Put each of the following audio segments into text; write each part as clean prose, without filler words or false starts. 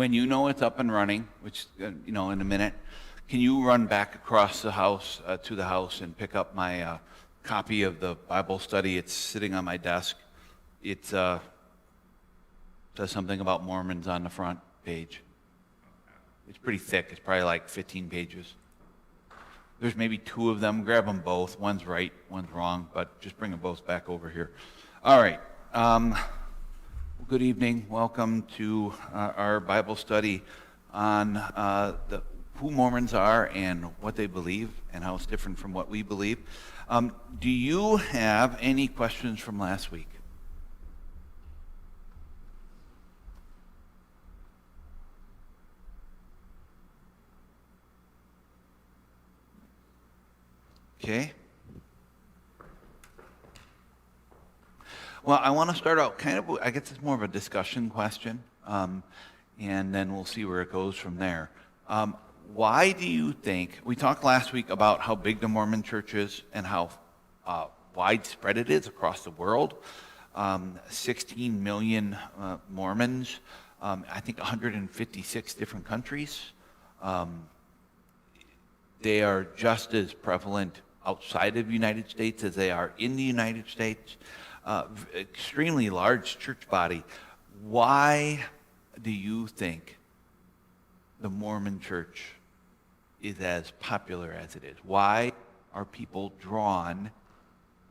when you know it's up and running, which, in a minute, can you run back across the house to the house and pick up my copy of the Bible study? It's sitting on my desk. It says something about Mormons on the front page. It's pretty thick. It's probably like 15 pages. There's maybe 2 of them. Grab them both. One's right, one's wrong, but just bring them both back over here. All right. Good evening. Welcome to our Bible study on who Mormons are and what they believe and how it's different from what we believe. Do you have any questions from last week? Okay. Well, I want to start out I guess it's more of a discussion question, and then we'll see where it goes from there. Why do you think, we talked last week about how big the Mormon church is and how widespread it is across the world. 16 million Mormons, I think 156 different countries. They are just as prevalent outside of the United States as they are in the United States. Extremely large church body. Why do you think the Mormon church is as popular as it is? Why are people drawn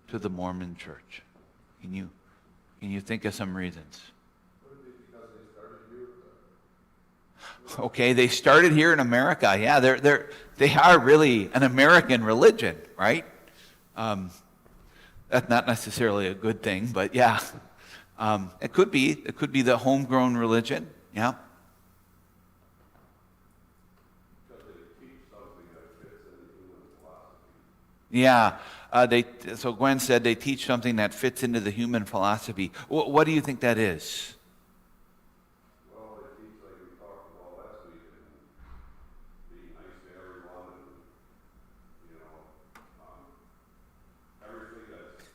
to the Mormon church? Can you think of some reasons? Would it be because they started here? Okay, they started here in America. Yeah, they are really an American religion, right? That's not necessarily a good thing, but yeah, it could be. It could be the homegrown religion. Yeah. Because they teach something that fits into human philosophy. Yeah. So Gwen said they teach something that fits into the human philosophy. What do you think that is? Well, they teach, like we talked about last week, and being nice to everyone, and everything that's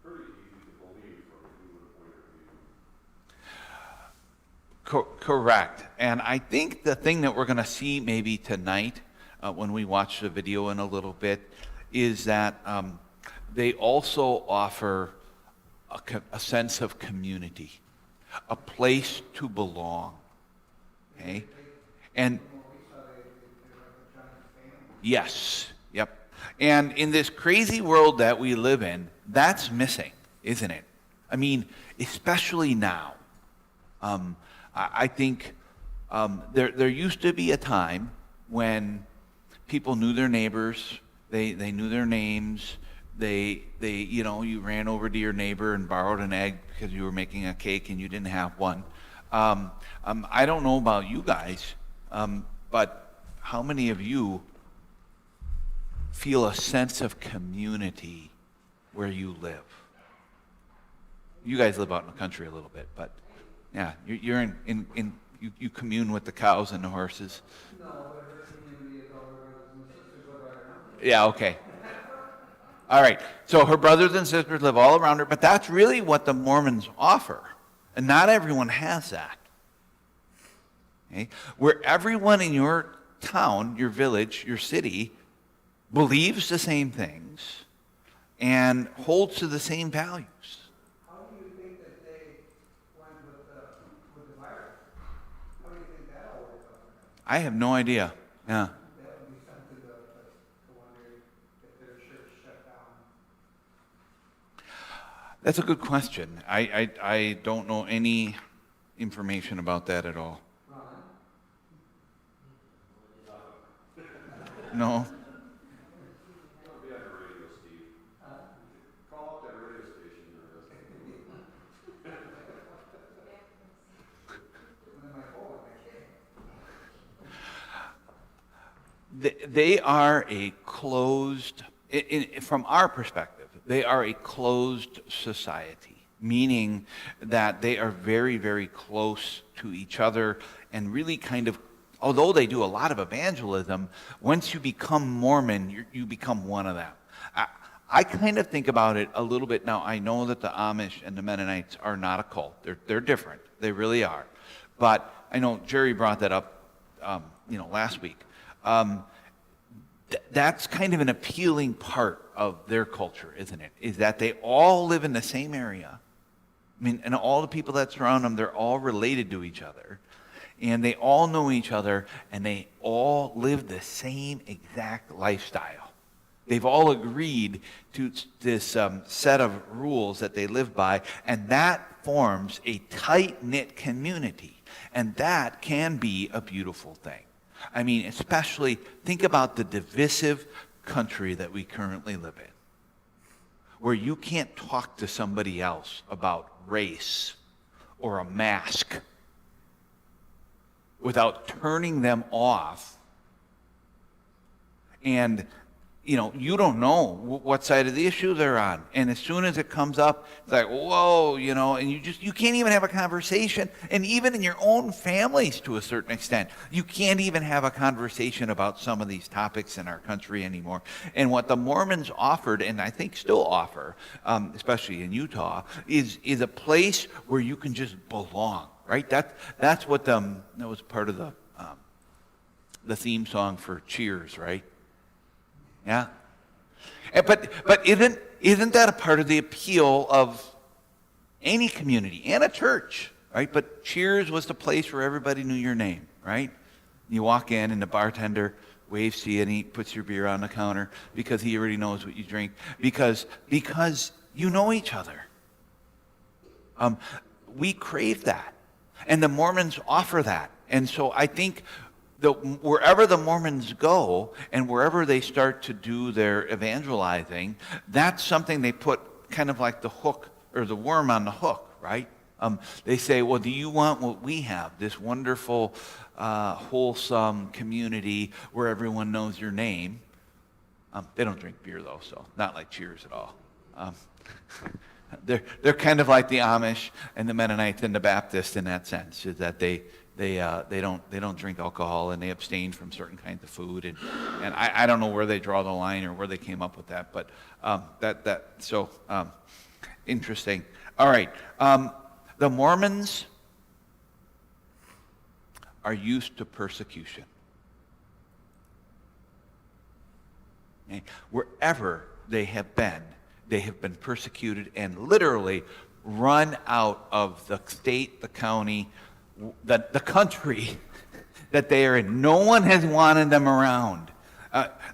pretty easy to believe from a human point of view. Correct. And I think the thing that we're going to see maybe tonight when we watch the video in a little bit is that they also offer a sense of community, a place to belong. Okay? And yes, yep. And in this crazy world that we live in, that's missing, isn't it? I mean, especially now. I think there used to be a time when people knew their neighbors, they knew their names, you ran over to your neighbor and borrowed an egg because you were making a cake and you didn't have one. I don't know about you guys, but how many of you feel a sense of community where you live? You guys live out in the country a little bit, but yeah, you're you commune with the cows and the horses. No, but her community is all her brothers and sisters live right around her. Yeah, okay. All right, so her brothers and sisters live all around her, but that's really what the Mormons offer. And not everyone has that. Okay? Where everyone in your town, your village, your city, believes the same things and holds to the same values. How do you think that they went with the virus? How do you think that all worked out for them? I have no idea. Yeah. That would be something to wonder if their church shut down. That's a good question. I don't know any information about that at all. Ron? No? It'll be on the radio, Steve. Call up that radio station. They are a closed, from our perspective, they are a closed society, meaning that they are very, very close to each other and really kind of, although they do a lot of evangelism, once you become Mormon, you become one of them. I kind of think about it a little bit now. I know that the Amish and the Mennonites are not a cult. They're different. They really are. But I know Jerry brought that up, last week. That's kind of an appealing part of their culture, isn't it? Is that they all live in the same area. I mean, and all the people that surround them, they're all related to each other. And they all know each other, and they all live the same exact lifestyle. They've all agreed to this set of rules that they live by, and that forms a tight-knit community. And that can be a beautiful thing. I mean, especially think about the divisive country that we currently live in, where you can't talk to somebody else about race or a mask without turning them off. And, you don't know what side of the issue they're on. And as soon as it comes up, it's like, whoa, and you can't even have a conversation. And even in your own families, to a certain extent, you can't even have a conversation about some of these topics in our country anymore. And what the Mormons offered, and I think still offer, especially in Utah, is a place where you can just belong. Right? That's what that was part of the theme song for Cheers, right? Yeah. But isn't that a part of the appeal of any community and a church, right? But Cheers was the place where everybody knew your name, right? You walk in and the bartender waves to you and he puts your beer on the counter because he already knows what you drink because you know each other. We crave that. And the Mormons offer that. And so I think wherever the Mormons go and wherever they start to do their evangelizing, that's something they put kind of like the hook or the worm on the hook, right? They say, well, do you want what we have, this wonderful, wholesome community where everyone knows your name? They don't drink beer, though, so not like Cheers at all. They're kind of like the Amish and the Mennonites and the Baptists in that sense, is that they don't drink alcohol and they abstain from certain kinds of food and I don't know where they draw the line or where they came up with that, but interesting. All right, the Mormons are used to persecution. Okay? Wherever they have been persecuted and literally run out of the state, the county, the country that they are in. No one has wanted them around.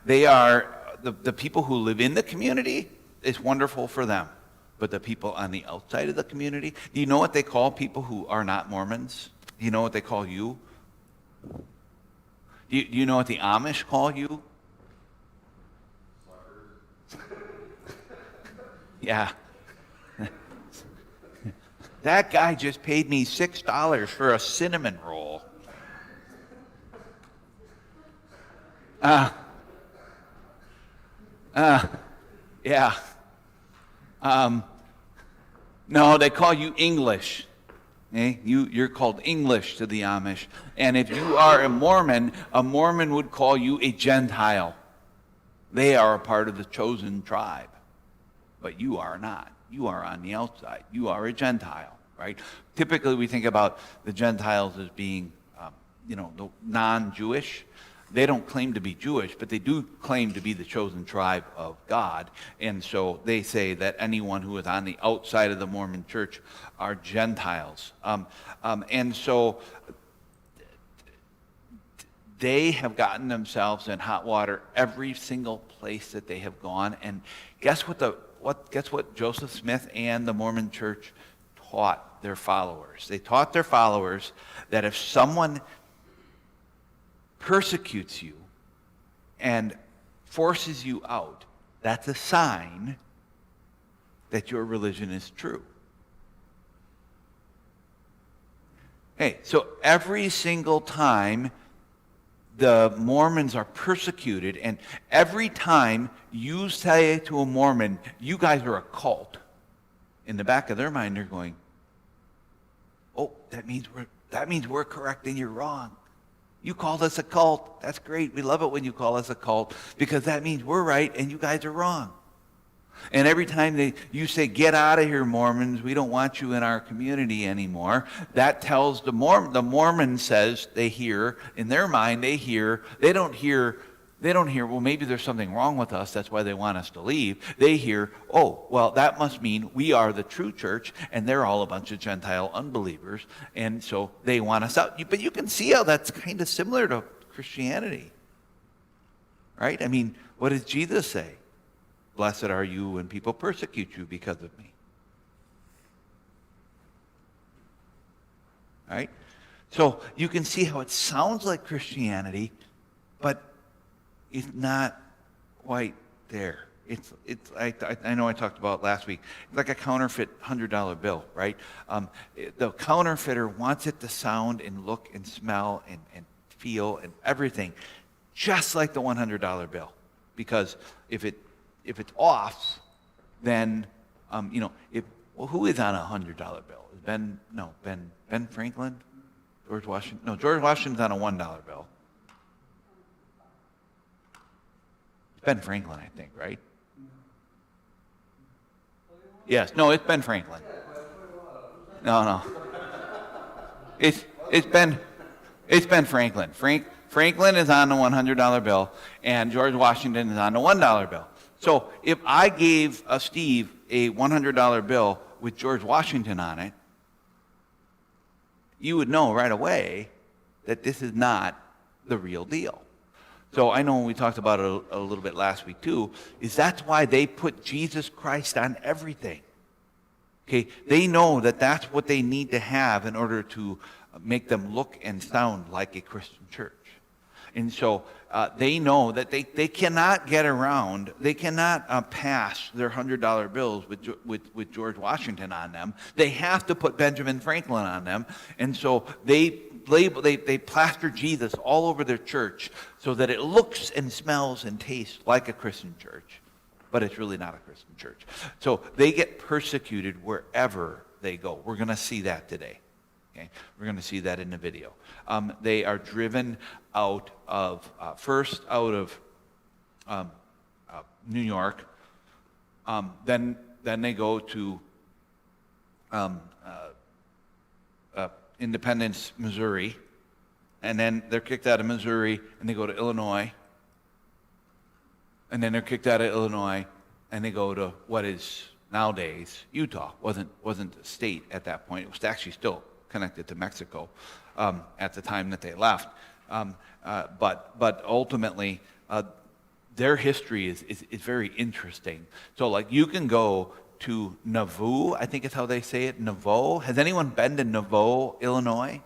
They are, the people who live in the community, it's wonderful for them. But the people on the outside of the community, do you know what they call people who are not Mormons? Do you know what they call you? Do you know what the Amish call you? Yeah. That guy just paid me $6 for a cinnamon roll. Yeah. No, they call you English. Okay? You're called English to the Amish. And if you are a Mormon would call you a Gentile. They are a part of the chosen tribe. But you are not. You are on the outside. You are a Gentile, right? Typically, we think about the Gentiles as being, the non-Jewish. They don't claim to be Jewish, but they do claim to be the chosen tribe of God. And so they say that anyone who is on the outside of the Mormon church are Gentiles. And so they have gotten themselves in hot water every single place that they have gone. And guess what Joseph Smith and the Mormon church taught their followers? They taught their followers that if someone persecutes you and forces you out, that's a sign that your religion is true. Hey, so every single time the Mormons are persecuted, and every time you say to a Mormon, you guys are a cult, in the back of their mind they're going, oh, that means we're correct and you're wrong. You called us a cult. That's great. We love it when you call us a cult because that means we're right and you guys are wrong. And every time you say, get out of here, Mormons, we don't want you in our community anymore, that tells the Mormon says they hear, in their mind they don't hear, well, maybe there's something wrong with us, that's why they want us to leave. They hear, oh, well, that must mean we are the true church, and they're all a bunch of Gentile unbelievers, and so they want us out. But you can see how that's kind of similar to Christianity, right? I mean, what does Jesus say? Blessed are you when people persecute you because of me. Right? So you can see how it sounds like Christianity, but it's not quite there. I know I talked about it last week. It's like a counterfeit $100 bill, right? The counterfeiter wants it to sound and look and smell and feel and everything just like the $100 bill. Because if it's off, then, who is on a $100 bill? Ben Franklin? George Washington? No, George Washington's on a $1 bill. It's Ben Franklin, I think, right? Yes, no, it's Ben Franklin. No. It's Ben Franklin. Franklin is on the $100 bill, and George Washington is on the $1 bill. So if I gave Steve a $100 bill with George Washington on it, you would know right away that this is not the real deal. So I know we talked about it a little bit last week too, is that's why they put Jesus Christ on everything. Okay, they know that that's what they need to have in order to make them look and sound like a Christian church. And so they know that they cannot get around, they cannot pass their $100 bills with George Washington on them. They have to put Benjamin Franklin on them. And so they plaster Jesus all over their church so that it looks and smells and tastes like a Christian church. But it's really not a Christian church. So they get persecuted wherever they go. We're going to see that today. Okay? We're going to see that in the video. They are driven out of, first out of New York. Then they go to Independence, Missouri. And then they're kicked out of Missouri and they go to Illinois. And then they're kicked out of Illinois and they go to what is nowadays Utah. Wasn't a state at that point. It was actually still connected to Mexico at the time that they left. But ultimately, their history is very interesting. So like you can go to Nauvoo, I think is how they say it, Nauvoo. Has anyone been to Nauvoo, Illinois?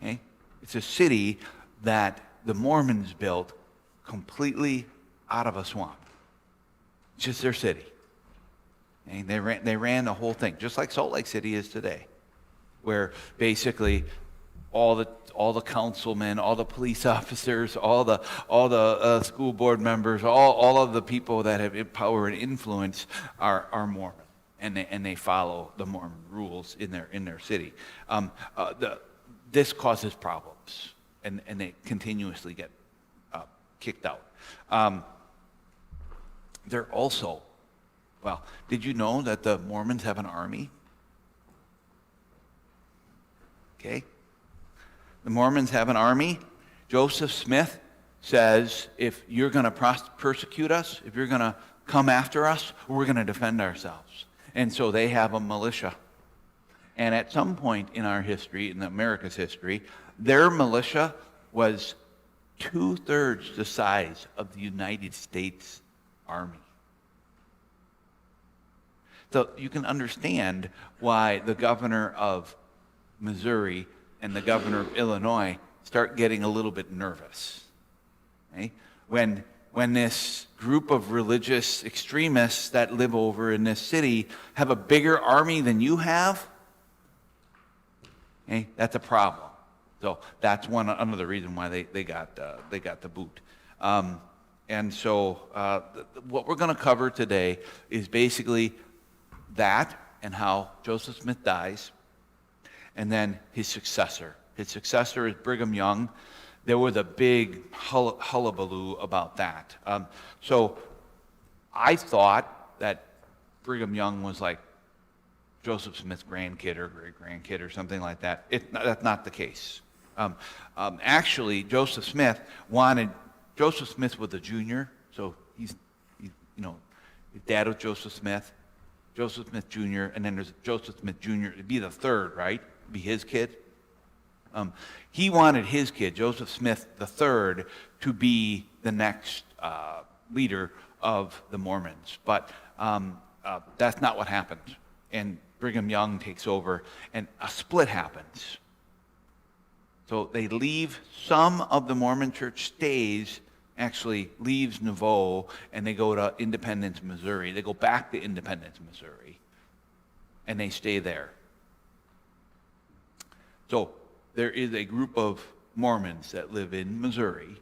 Okay. It's a city that the Mormons built completely out of a swamp. It's just their city. And they ran the whole thing, just like Salt Lake City is today, where basically all the councilmen, all the police officers, all the school board members, all of the people that have power and influence are Mormon, and they follow the Mormon rules in their city. This causes problems, and they continuously get kicked out. They're also, well, did you know that the Mormons have an army? Okay. The Mormons have an army. Joseph Smith says, if you're going to persecute us, if you're going to come after us, we're going to defend ourselves. And so they have a militia. And at some point in our history, in America's history, their militia was 2/3 the size of the United States Army. So you can understand why the governor of Missouri and the governor of Illinois start getting a little bit nervous. Okay? When this group of religious extremists that live over in this city have a bigger army than you have, okay, that's a problem. So that's another reason why they got the boot. And so what we're going to cover today is basically that and how Joseph Smith dies, and then his successor. His successor is Brigham Young. There was a big hullabaloo about that. So I thought that Brigham Young was like Joseph Smith's grandkid or great-grandkid or something like that. That's not the case. Actually, Joseph Smith was a junior, so he's his dad was Joseph Smith Jr., and then there's Joseph Smith Jr., it'd be the third, right? Be his kid. He wanted his kid, Joseph Smith III, to be the next leader of the Mormons. But that's not what happened. And Brigham Young takes over, and a split happens. So they leave, some of the Mormon church stays, actually leaves Nauvoo, and they go to Independence, Missouri. They go back to Independence, Missouri, and they stay there. So there is a group of Mormons that live in Missouri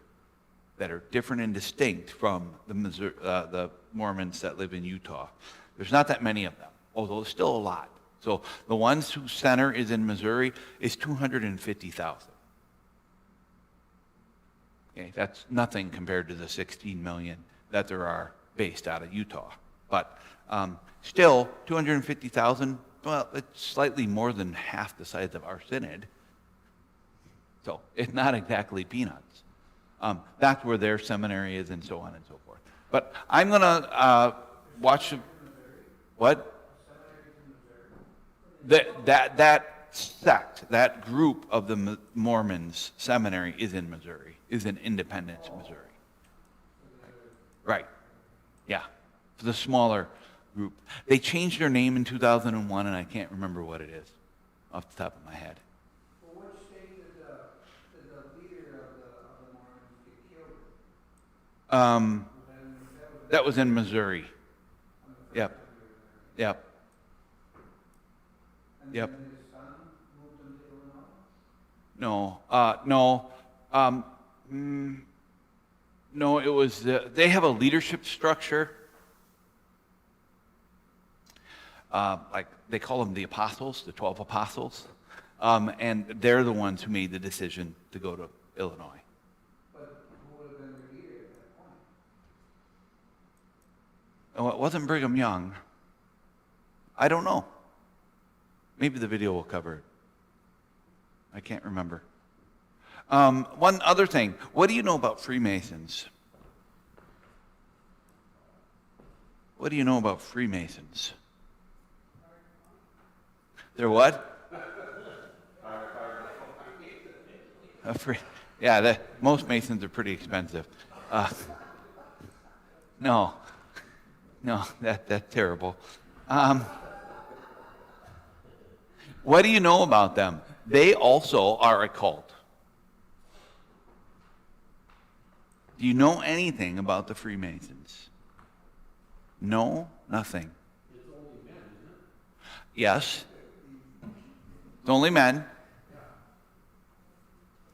that are different and distinct from the Mormons that live in Utah. There's not that many of them, although there's still a lot. So the ones whose center is in Missouri is 250,000. Okay, that's nothing compared to the 16 million that there are based out of Utah. But still, 250,000, well, it's slightly more than half the size of our synod. So it's not exactly peanuts. That's where their seminary is and so on and so forth. But I'm going to watch what? That sect, that group of the Mormons seminary is in Missouri, is in Independence, Missouri. Right. Yeah. For the smaller group. They changed their name in 2001, and I can't remember what it is off the top of my head. Well, which state did the leader of the Mormons get killed? That was in Missouri. Yep. Yep. And Yep. then his son moved him to Illinois? No, it was, they have a leadership structure. Like they call them the apostles, the 12 apostles. And they're the ones who made the decision to go to Illinois. But who would have been the leader at that point? Oh, it wasn't Brigham Young. I don't know. Maybe the video will cover it. I can't remember. One other thing. What do you know about Freemasons? What do you know about Freemasons? They're what? Yeah, most Masons are pretty expensive. No, that's terrible. What do you know about them? They also are a cult. Do you know anything about the Freemasons? No? Nothing. It's only men, isn't it? Yes. It's only men.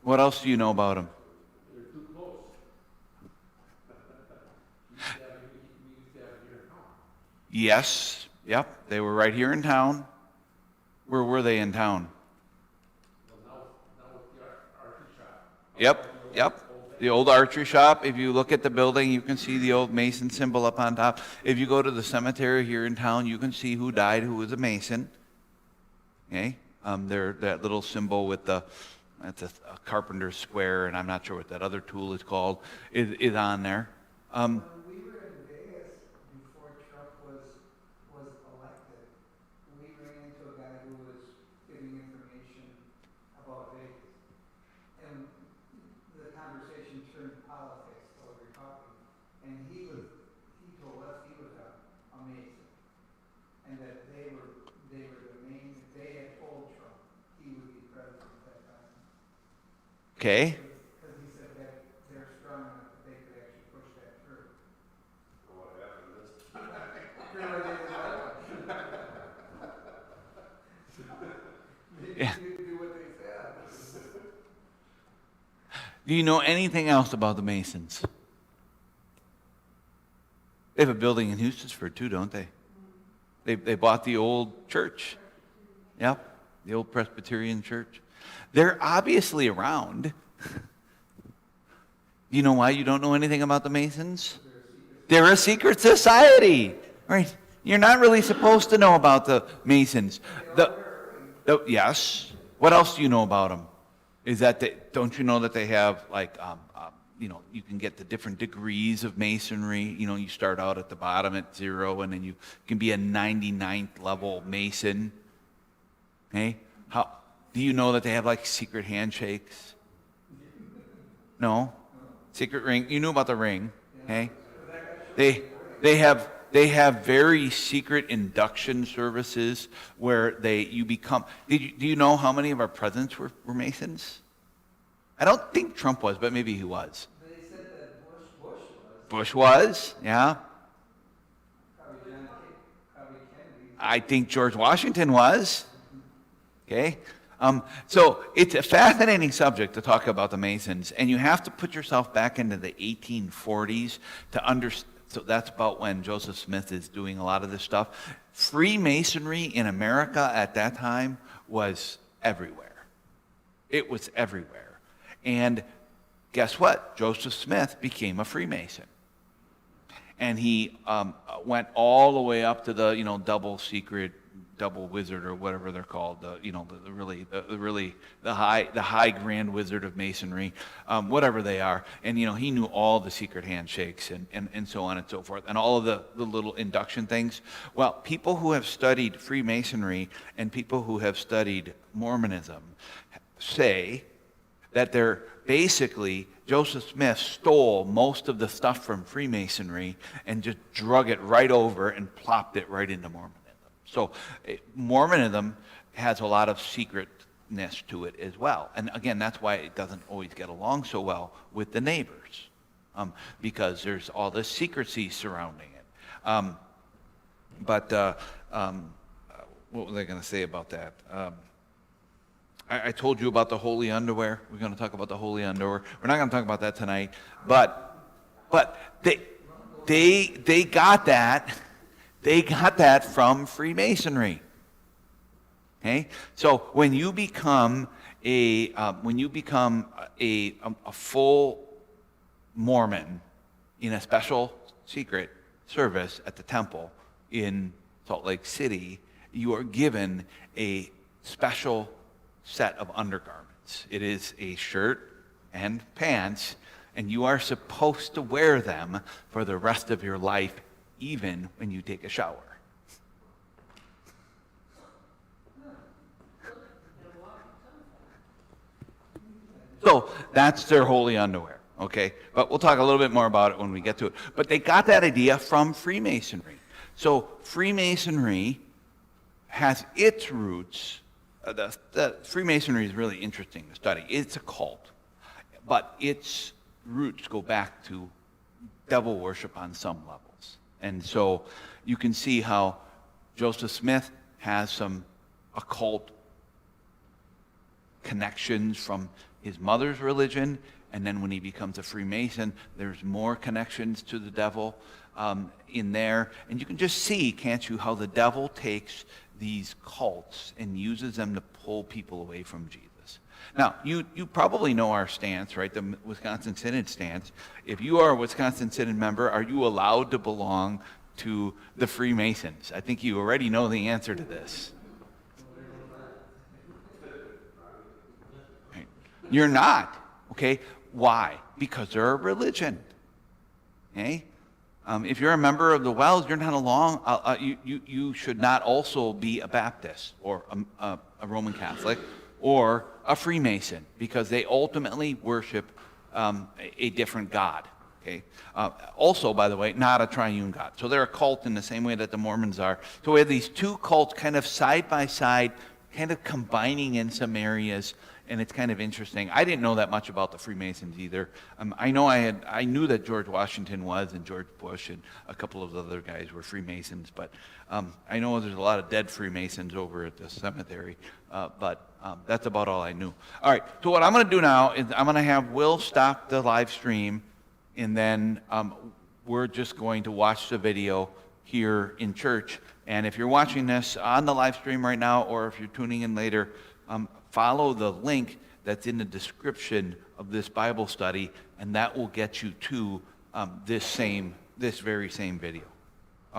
What else do you know about them? They're too close. We used to have it here in town. Yes. Yep. They were right here in town. Where were they in town? Well, now with the archery shop. Yep. The old archery shop. If you look at the building, you can see the old Mason symbol up on top. If you go to the cemetery here in town, you can see who died, who was a Mason. Okay? That little symbol with that's a carpenter's square, and I'm not sure what that other tool is called, is on there. When we were in Vegas before Trump was elected, we ran into a guy who was giving information about Vegas. And the conversation turned politics while we were talking. And he told us he was a Mason. And that they were the main, they had told Trump he would be president at that time. Okay? Because he said that they're strong enough that they could actually push that through. So what happened is, Yeah. Do what they said. Do you know anything else about the Masons? They have a building in Houstonford too, don't they? They bought the old church. Yep, the old Presbyterian church. They're obviously around. Do you know why you don't know anything about the Masons? They're a secret society, right? You're not really supposed to know about the Masons. Yes. What else do you know about them? Is that don't you know that they have like, you can get the different degrees of Masonry. You start out at the bottom at 0, and then you can be a 99th level Mason. Okay? Do you know that they have like secret handshakes? No? Secret ring. You knew about the ring. Okay? They have very secret induction services where you become. Do you know how many of our presidents were Masons? I don't think Trump was, but maybe he was. They said that Bush was. Bush was, yeah. Probably Kennedy. I think George Washington was. Okay? So it's a fascinating subject to talk about the Masons, and you have to put yourself back into the 1840s to understand. So that's about when Joseph Smith is doing a lot of this stuff. Freemasonry in America at that time was everywhere. It was everywhere. And guess what? Joseph Smith became a Freemason. And he went all the way up to the, double secret, double wizard, or whatever they're called, the high grand wizard of Masonry, whatever they are. And he knew all the secret handshakes and so on and so forth, and all of the little induction things. Well, people who have studied Freemasonry and people who have studied Mormonism say that they're basically, Joseph Smith stole most of the stuff from Freemasonry and just drug it right over and plopped it right into Mormonism. So Mormonism has a lot of secretness to it as well. And again, that's why it doesn't always get along so well with the neighbors, because there's all this secrecy surrounding it. What was I going to say about that? I told you about the holy underwear. We're going to talk about the holy underwear. We're not going to talk about that tonight. But they got that. They got that from Freemasonry. Okay, so when you become a full Mormon in a special secret service at the temple in Salt Lake City, you are given a special set of undergarments. It is a shirt and pants, and you are supposed to wear them for the rest of your life, even when you take a shower. So that's their holy underwear, okay? But we'll talk a little bit more about it when we get to it. But they got that idea from Freemasonry. So Freemasonry has its roots. The Freemasonry is really interesting to study. It's a cult, but its roots go back to devil worship on some levels. And so you can see how Joseph Smith has some occult connections from his mother's religion, and then when he becomes a Freemason, there's more connections to the devil in there. And you can just see, can't you, how the devil takes these cults and uses them to pull people away from Jesus. Now, you probably know our stance, right? The Wisconsin Synod stance. If you are a Wisconsin Synod member, are you allowed to belong to the Freemasons? I think you already know the answer to this. Right. You're not, okay? Why? Because they're a religion, okay? If you're a member of the Wells, you're not you should not also be a Baptist or a Roman Catholic or a Freemason, because they ultimately worship a different God. Okay. Also, by the way, not a triune God. So they're a cult in the same way that the Mormons are. So we have these two cults kind of side by side, kind of combining in some areas. And it's kind of interesting. I didn't know that much about the Freemasons either. I knew that George Washington was, and George Bush, and a couple of other guys were Freemasons. But I know there's a lot of dead Freemasons over at the cemetery. But that's about all I knew. All right. So what I'm going to do now is I'm going to have Will stop the live stream, and then we're just going to watch the video here in church. And if you're watching this on the live stream right now, or if you're tuning in later, follow the link that's in the description of this Bible study, and that will get you to this same this very same video.